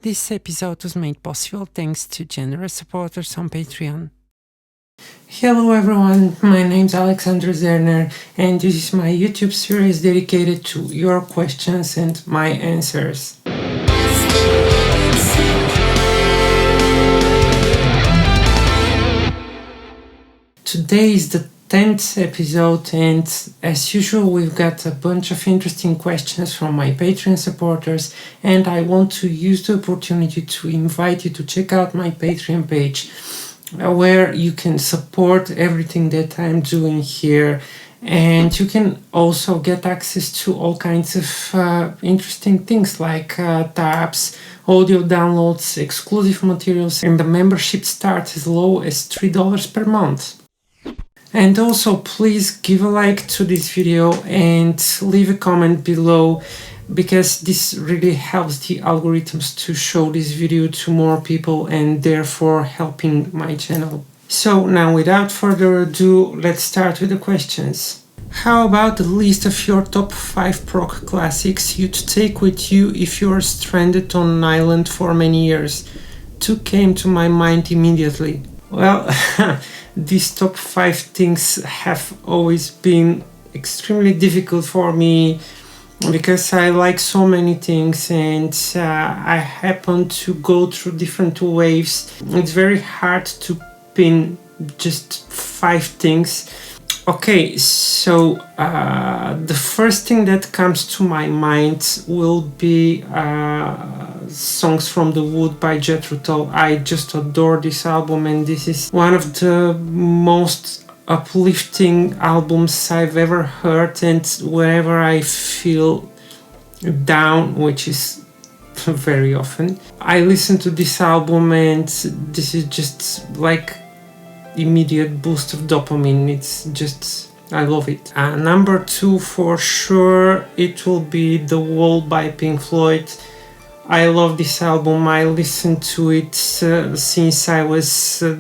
This episode was made possible thanks to generous supporters on Patreon. Hello everyone, my name's Alexandra Zerner, and this is my YouTube series dedicated to your questions and my answers. Today is the 10th episode, and as usual we've got a bunch of interesting questions from my Patreon supporters, and I want to use the opportunity to invite you to check out my Patreon page where you can support everything that I'm doing here, and you can also get access to all kinds of interesting things like tabs, audio downloads, exclusive materials, and the membership starts as low as $3 per month. And also, please give a like to this video and leave a comment below, because this really helps the algorithms to show this video to more people and therefore helping my channel. So now, without further ado, let's start with the questions. How about the list of your top 5 Prog Classics you'd take with you if you're stranded on an island for many years? 2 came to my mind immediately. Well, these top 5 things have always been extremely difficult for me because I like so many things, and I happen to go through different waves. It's very hard to pin just 5 things. Okay, so the first thing that comes to my mind will be Songs from the Wood by Jethro Tull. I just adore this album, and this is one of the most uplifting albums I've ever heard, and whenever I feel down, which is very often, I listen to this album, and this is just like immediate boost of dopamine. It's just, I love it. Number 2 for sure, it will be The Wall by Pink Floyd. I love this album. I listened to it since I was a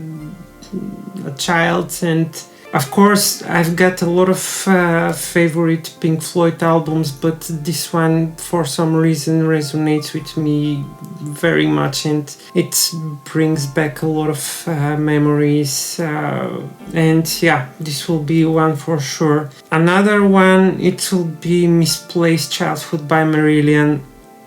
child, and of course I've got a lot of favorite Pink Floyd albums, but this one for some reason resonates with me very much, and it brings back a lot of memories, and yeah, this will be one for sure. Another one, it will be Misplaced Childhood by Marillion.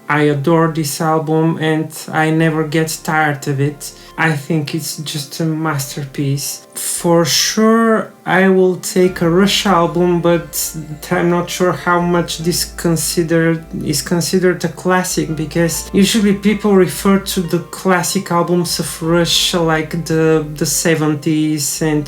I adore this album and I never get tired of it. I think it's just a masterpiece. For sure, I will take a Rush album, but I'm not sure how much this is considered a classic, because usually people refer to the classic albums of Rush like the 70s and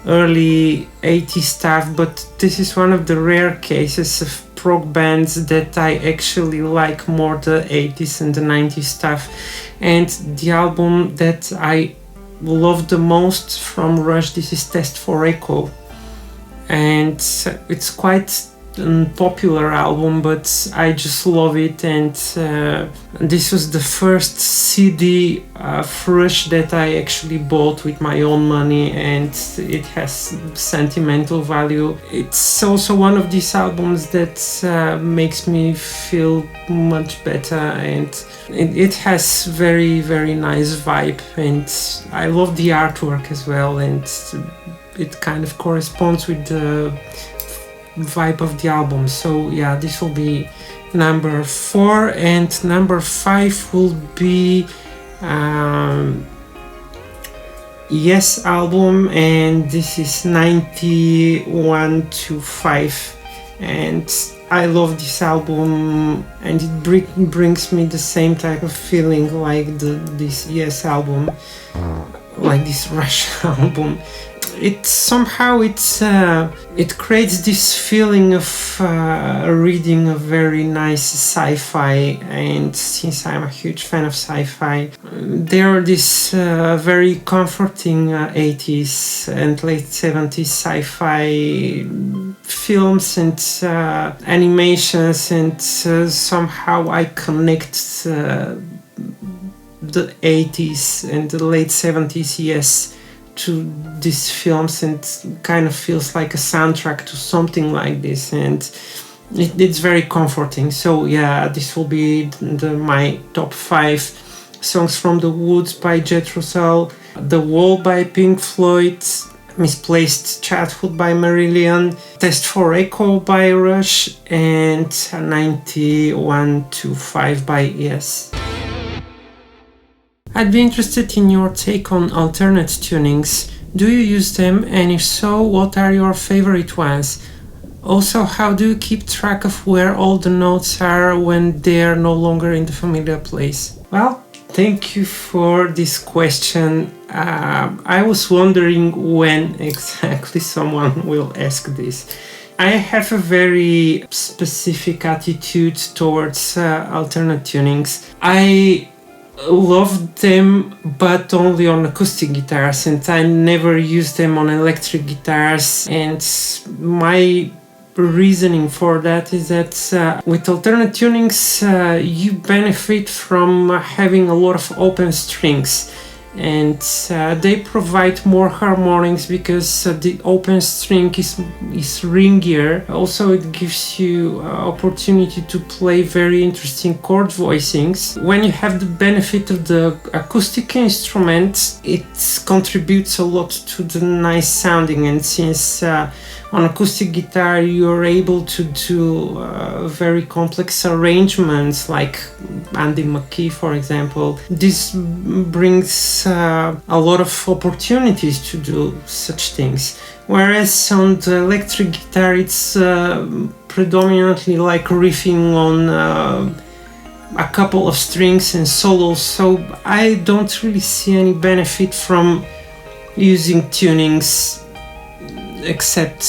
early 80s stuff, but this is one of the rare cases of prog bands that I actually like more the 80s and the 90s stuff. And the album that I love the most from Rush, this is Test for Echo, and it's quite a unpopular album, but I just love it. And this was the first CD of Rush that I actually bought with my own money, and it has sentimental value. It's also one of these albums that makes me feel much better, and it has very, very nice vibe, and I love the artwork as well, and it kind of corresponds with the vibe of the album. So yeah, this will be number 4, and number 5 will be Yes album, and this is 91 to 5, and I love this album, and it brings me the same type of feeling like this Yes album, like this Rush album. It somehow it creates this feeling of reading a very nice sci-fi, and since I'm a huge fan of sci-fi, there are these very comforting 80s and late 70s sci-fi films and animations, and somehow I connect the 80s and the late 70s Yes to these films, and kind of feels like a soundtrack to something like this. And it's very comforting. So yeah, this will be my top 5 songs from The Woods by Jethro Tull, The Wall by Pink Floyd, Misplaced Childhood by Marillion, Test for Echo by Rush, and 9125 by Yes. I'd be interested in your take on alternate tunings. Do you use them, and if so, what are your favorite ones? Also, how do you keep track of where all the notes are when they are no longer in the familiar place? Well, thank you for this question. I was wondering when exactly someone will ask this. I have a very specific attitude towards alternate tunings. I love them, but only on acoustic guitars, and I never use them on electric guitars. And my reasoning for that is that with alternate tunings you benefit from having a lot of open strings, and they provide more harmonics because the open string is ringier. Also, it gives you opportunity to play very interesting chord voicings. When you have the benefit of the acoustic instrument, it contributes a lot to the nice sounding, and since on acoustic guitar you're able to do very complex arrangements like Andy McKee, for example, this brings a lot of opportunities to do such things. Whereas on the electric guitar it's predominantly like riffing on a couple of strings and solos, so I don't really see any benefit from using tunings, except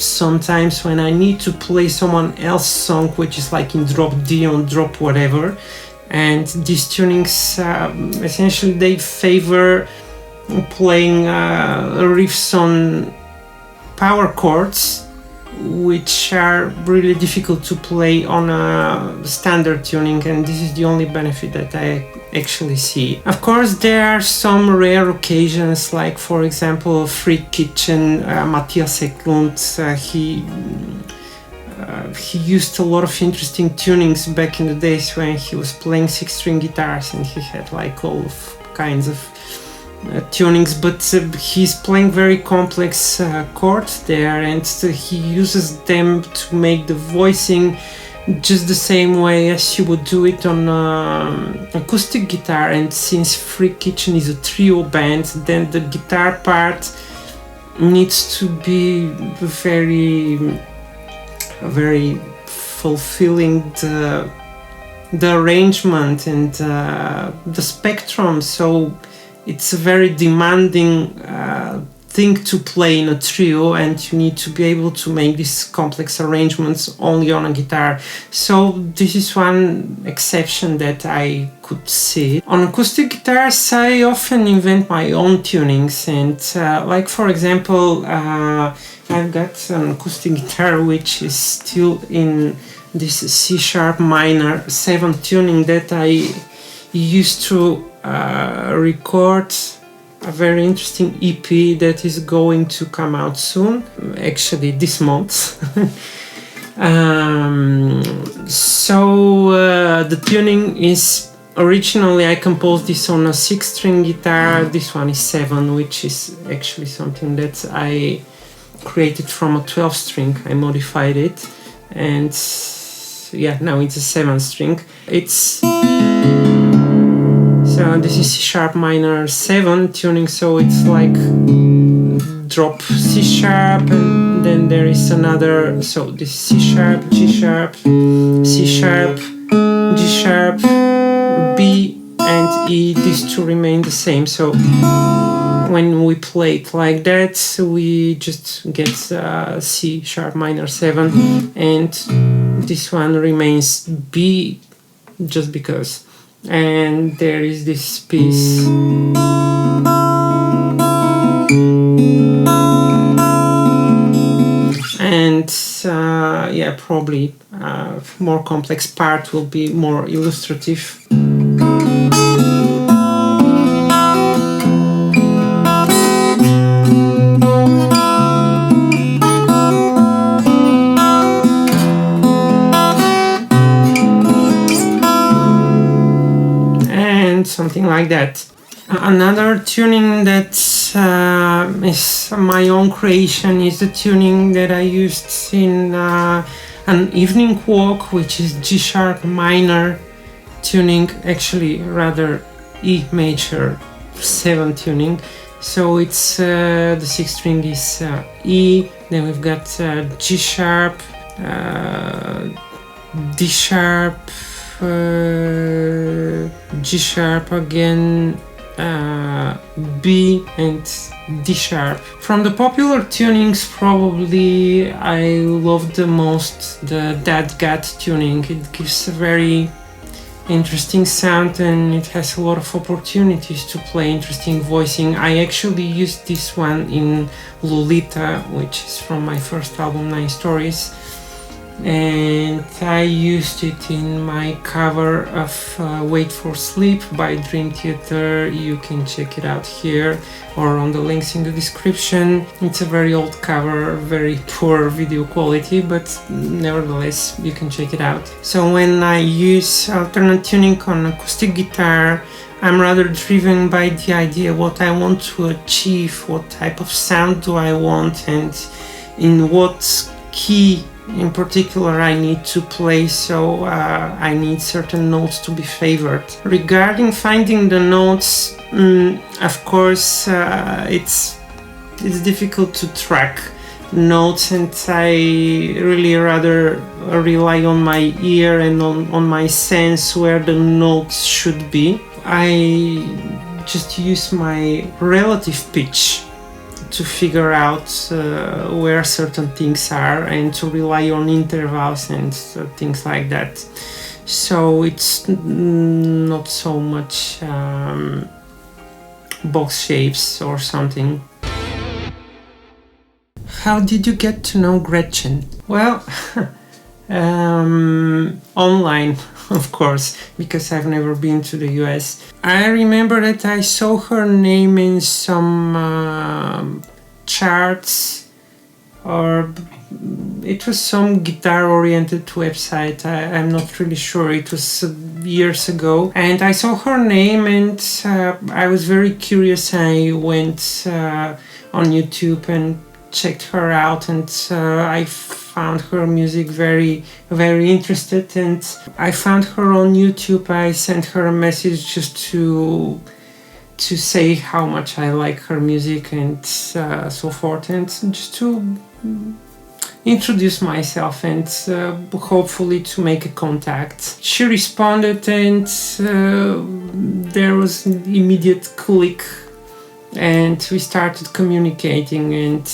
sometimes when I need to play someone else's song, which is like in drop D on drop whatever, and these tunings essentially they favor playing riffs on power chords, which are really difficult to play on a standard tuning, and this is the only benefit that I actually see. Of course, there are some rare occasions, like for example Freak Kitchen, Matthias Eklund, he used a lot of interesting tunings back in the days when he was playing 6-string guitars, and he had like all kinds of tunings, but he's playing very complex chords there, and he uses them to make the voicing just the same way as you would do it on acoustic guitar. And since Freak Kitchen is a trio band, then the guitar part needs to be very fulfilling the arrangement and the spectrum, so it's a very demanding thing to play in a trio, and you need to be able to make these complex arrangements only on a guitar. So this is one exception that I could see. On acoustic guitars I often invent my own tunings, and like for example I've got an acoustic guitar which is still in this C# minor 7 tuning that I used to record a very interesting EP that is going to come out soon, actually this month. The tuning is originally I composed this on a 6-string guitar. This one is 7, which is actually something that I created from a 12-string. I modified it, and yeah, now it's a 7-string. So this is C# minor 7 tuning, so it's like drop C#, and then there is another, so this is C#, G#, C#, G#, B and E, these two remain the same. So when we play it like that, we just get C# minor 7, and this one remains B just because. And there is this piece. And yeah, probably more complex part will be more illustrative. something like that. Another tuning that is my own creation is the tuning that I used in an evening walk, which is G sharp minor tuning, actually rather E major 7 tuning. So it's the 6th string is E, then we've got G sharp, D sharp, G sharp again, B and D sharp. From the popular tunings, probably I love the most the DAD-GAD tuning. It gives a very interesting sound and it has a lot of opportunities to play interesting voicing. I actually used this one in Lolita, which is from my first album 9 Stories, and I used it in my cover of Wait for Sleep by Dream Theater. You can check it out here or on the links in the description. It's a very old cover, very poor video quality, but nevertheless you can check it out. So when I use alternate tuning on acoustic guitar, I'm rather driven by the idea what I want to achieve, what type of sound do I want, and in what key in particular I need to play, so I need certain notes to be favored. Regarding finding the notes, of course it's difficult to track notes, and I really rather rely on my ear and on my sense where the notes should be. I just use my relative pitch to figure out where certain things are and to rely on intervals and things like that. So it's not so much box shapes or something. How did you get to know Gretchen? Well, online, of course, because I've never been to the US. I remember that I saw her name in some charts, or it was some guitar-oriented website. I'm not really sure. It was years ago. And I saw her name and I was very curious. I went on YouTube and checked her out, and I found her music very, very interested, and I found her on YouTube. I sent her a message just to say how much I like her music and so forth, and just to introduce myself and hopefully to make a contact. She responded, and there was an immediate click, and we started communicating and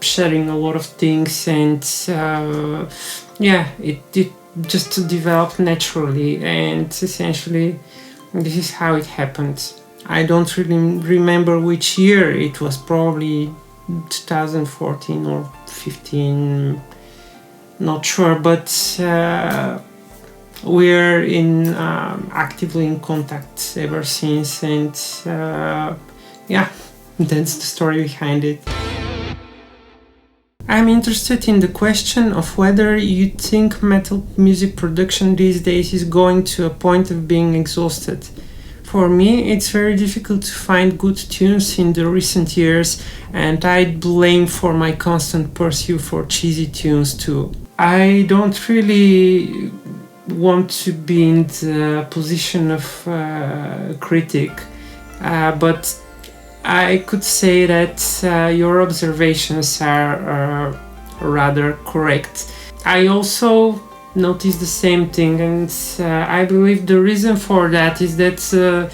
sharing a lot of things, and it just developed naturally, and essentially this is how it happened. I don't really remember which year it was, probably 2014 or 15, not sure, but we're actively in contact ever since, and that's the story behind it. I'm interested in the question of whether you think metal music production these days is going to a point of being exhausted. For me, it's very difficult to find good tunes in the recent years, and I'd blame for my constant pursuit for cheesy tunes too. I don't really want to be in the position of critic, but I could say that your observations are rather correct. I also noticed the same thing, and I believe the reason for that is that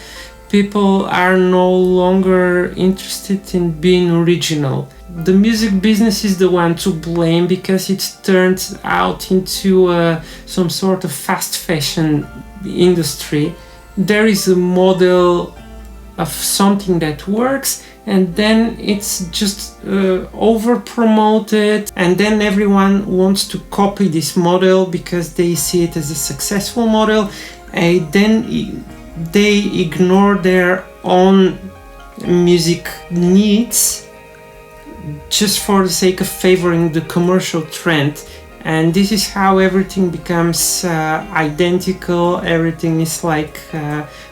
people are no longer interested in being original. The music business is the one to blame because it's turned out into some sort of fast fashion industry. There is a model of something that works, and then it's just over promoted, and then everyone wants to copy this model because they see it as a successful model, and then they ignore their own music needs just for the sake of favoring the commercial trend. And this is how everything becomes identical, everything is like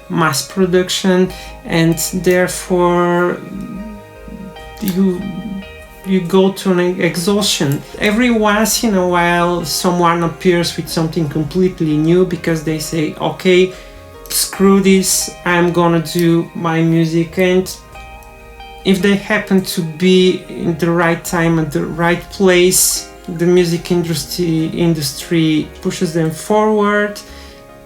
mass production, and therefore you go to an exhaustion. Every once in a while someone appears with something completely new because they say, okay, screw this, I'm gonna do my music. And if they happen to be in the right time at the right place, the music industry pushes them forward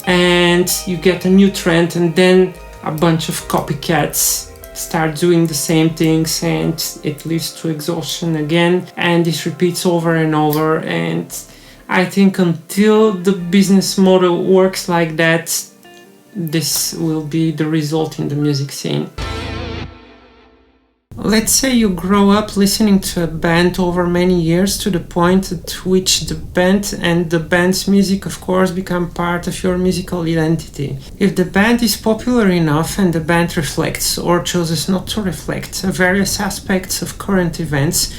and you get a new trend, and then a bunch of copycats start doing the same things and it leads to exhaustion again, and this repeats over and over. And I think until the business model works like that, this will be the result in the music scene. Let's say you grow up listening to a band over many years to the point at which the band and the band's music, of course, become part of your musical identity. If the band is popular enough and the band reflects or chooses not to reflect various aspects of current events,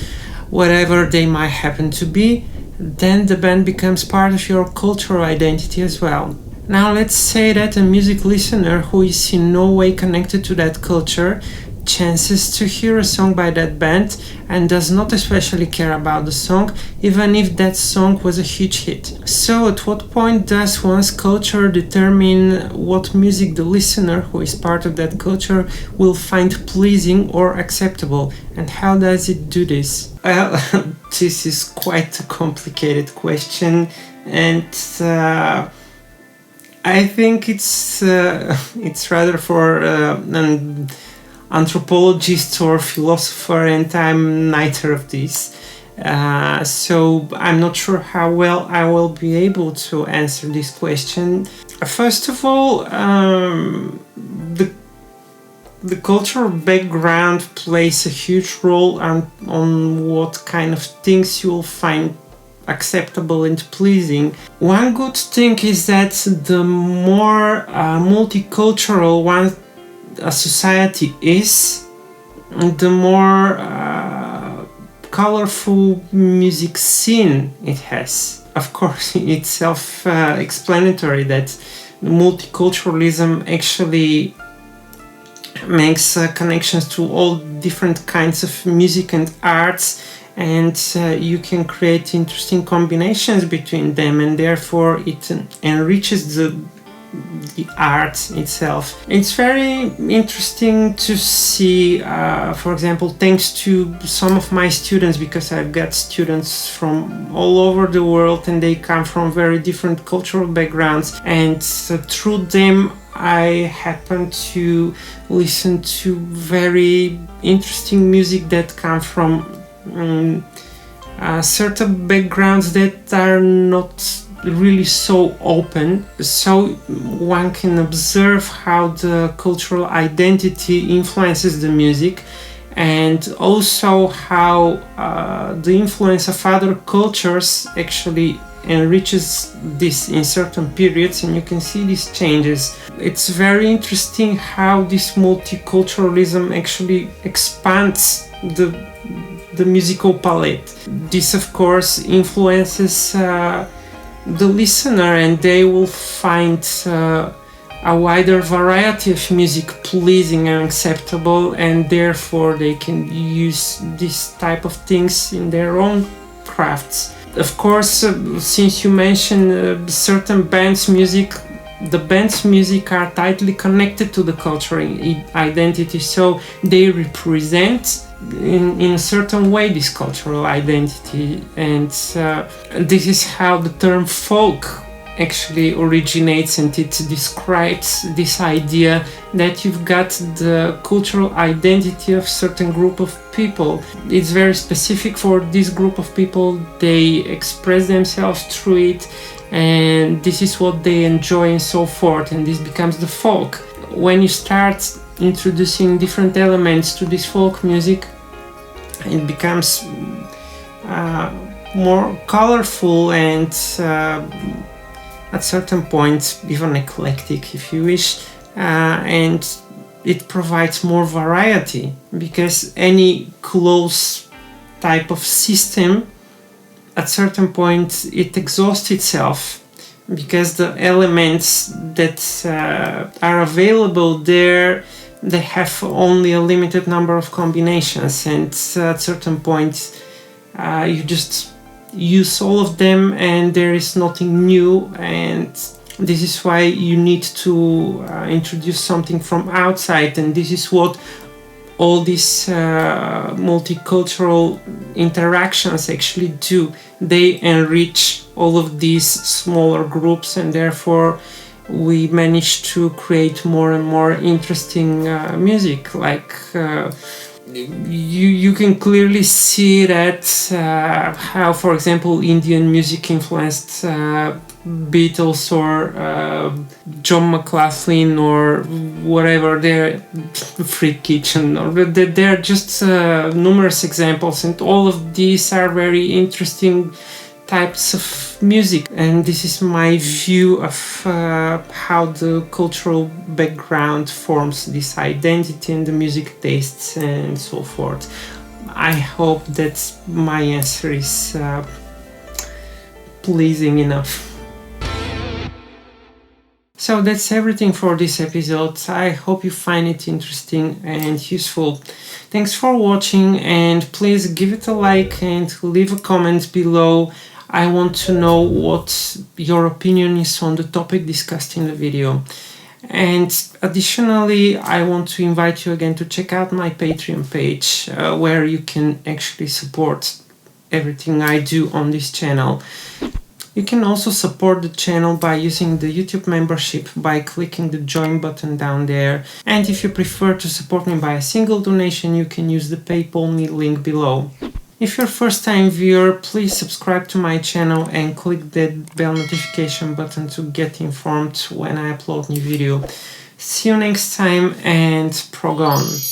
whatever they might happen to be, then the band becomes part of your cultural identity as well. Now let's say that a music listener who is in no way connected to that culture chances to hear a song by that band and does not especially care about the song, even if that song was a huge hit. So at what point does one's culture determine what music the listener who is part of that culture will find pleasing or acceptable, and how does it do this? Well, this is quite a complicated question, and I think it's rather for an anthropologist or philosopher, and I'm neither of these. So I'm not sure how well I will be able to answer this question. First of all, the cultural background plays a huge role on what kind of things you'll find acceptable and pleasing. One good thing is that the more multicultural a society is, the more colorful music scene it has. Of course, it's self-explanatory that multiculturalism actually makes connections to all different kinds of music and arts, and you can create interesting combinations between them, and therefore it enriches the art itself. It's very interesting to see, for example, thanks to some of my students, because I've got students from all over the world and they come from very different cultural backgrounds, and through them I happen to listen to very interesting music that come from certain backgrounds that are not really so open. So one can observe how the cultural identity influences the music, and also how the influence of other cultures actually enriches this in certain periods, and you can see these changes. It's very interesting how this multiculturalism actually expands the musical palette. This of course influences the listener, and they will find a wider variety of music pleasing and acceptable, and therefore they can use this type of things in their own crafts. Of course, since you mentioned certain bands' music, the band's music are tightly connected to the cultural identity, so they represent in a certain way this cultural identity, and this is how the term folk actually originates, and it describes this idea that you've got the cultural identity of certain group of people. It's very specific for this group of people, they express themselves through it, and this is what they enjoy and so forth, and this becomes the folk. When you start introducing different elements to this folk music, it becomes more colorful and at certain points even eclectic, if you wish, and it provides more variety, because any close type of system at certain point it exhausts itself, because the elements that are available there, they have only a limited number of combinations, and at certain point you just use all of them and there is nothing new. And this is why you need to introduce something from outside, and this is what all these multicultural interactions actually do. They enrich all of these smaller groups, and therefore we manage to create more and more interesting music. Like you can clearly see that how, for example, Indian music influenced Beatles or John McLaughlin or whatever. They're Free Kitchen, or they're just numerous examples, and all of these are very interesting types of music. And this is my view of how the cultural background forms this identity and the music tastes and so forth. I hope that my answer is pleasing enough. So that's everything for this episode. I hope you find it interesting and useful. Thanks for watching, and please give it a like and leave a comment below. I want to know what your opinion is on the topic discussed in the video. And additionally, I want to invite you again to check out my Patreon page, where you can actually support everything I do on this channel. You can also support the channel by using the YouTube membership by clicking the join button down there. And if you prefer to support me by a single donation, you can use the PayPal me link below. If you're a first-time viewer, please subscribe to my channel and click that bell notification button to get informed when I upload new video. See you next time, and prog on!